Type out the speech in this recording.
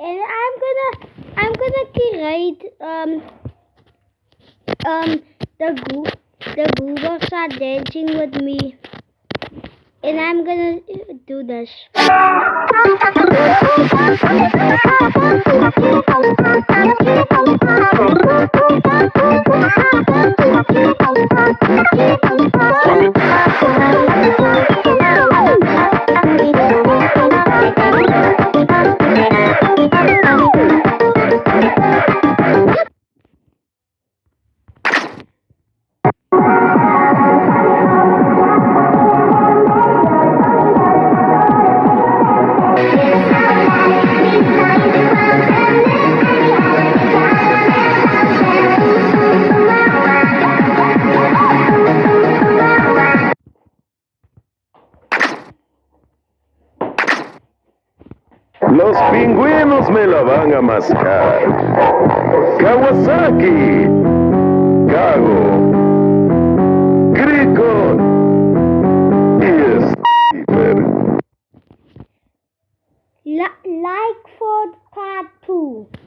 and I'm gonna create the goobers are dancing with me, and I'm gonna do this. Los pingüinos me la van a mascar. Kawasaki, Kago, Gricon y Stieber. Like for part 2.